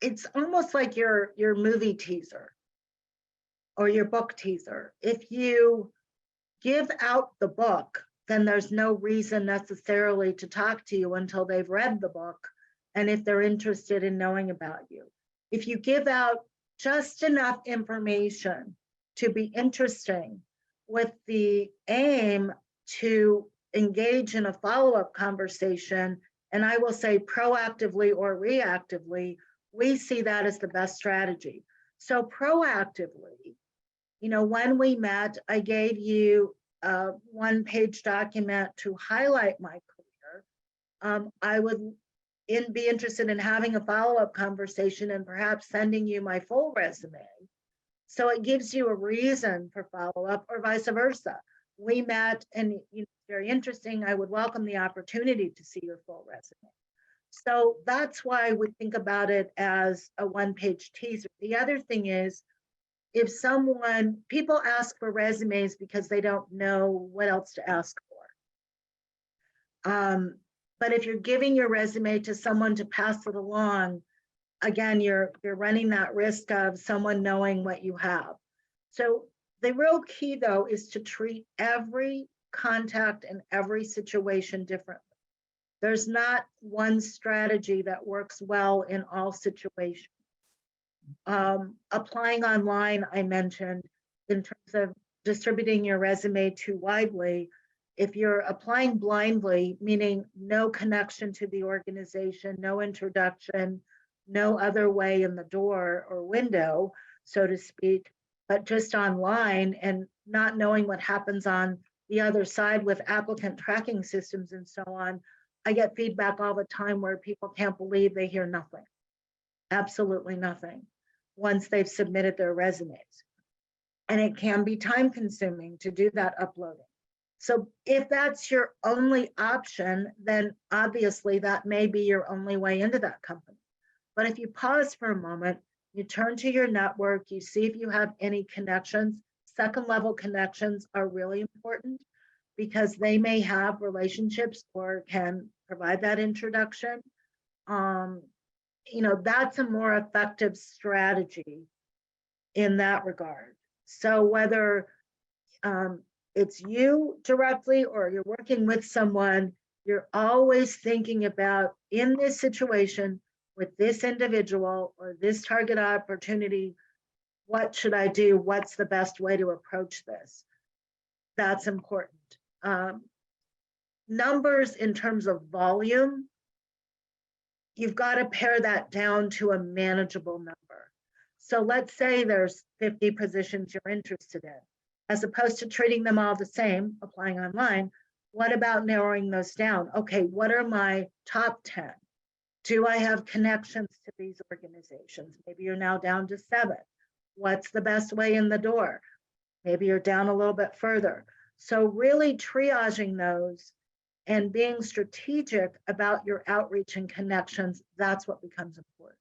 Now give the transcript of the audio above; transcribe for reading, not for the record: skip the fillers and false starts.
it's almost like your movie teaser or your book teaser. If you give out the book, then there's no reason necessarily to talk to you until they've read the book and if they're interested in knowing about you. If you give out just enough information to be interesting with the aim to engage in a follow-up conversation, and I will say proactively or reactively, we see that as the best strategy. So proactively, you know, when we met, I gave you a one-page document to highlight my career. I would be interested in having a follow-up conversation and perhaps sending you my full resume. So it gives you a reason for follow-up, or vice versa. We met and you know, very interesting. I would welcome the opportunity to see your full resume. So that's why we think about it as a one-page teaser. The other thing is, if people ask for resumes because they don't know what else to ask for. But if you're giving your resume to someone to pass it along, again, you're running that risk of someone knowing what you have. So the real key, though, is to treat every contact and every situation differently. There's not one strategy that works well in all situations. Applying online, I mentioned, in terms of distributing your resume too widely. If you're applying blindly, meaning no connection to the organization, no introduction, no other way in the door or window, so to speak, but just online and not knowing what happens on the other side with applicant tracking systems and so on, I get feedback all the time where people can't believe they hear nothing, absolutely nothing, once they've submitted their resumes. And it can be time consuming to do that uploading. So if that's your only option, then obviously that may be your only way into that company. But if you pause for a moment, you turn to your network, you see if you have any connections. Second level connections are really important because they may have relationships or can provide that introduction. You know, that's a more effective strategy in that regard. So whether it's you directly or you're working with someone, you're always thinking about, in this situation with this individual or this target opportunity, what should I do? What's the best way to approach this? That's important. Numbers in terms of volume, you've got to pare that down to a manageable number. So let's say there's 50 positions you're interested in. As opposed to treating them all the same, applying online, what about narrowing those down? Okay, what are my top 10? Do I have connections to these organizations? Maybe you're now down to 7. What's the best way in the door? Maybe you're down a little bit further. So really triaging those and being strategic about your outreach and connections, that's what becomes important.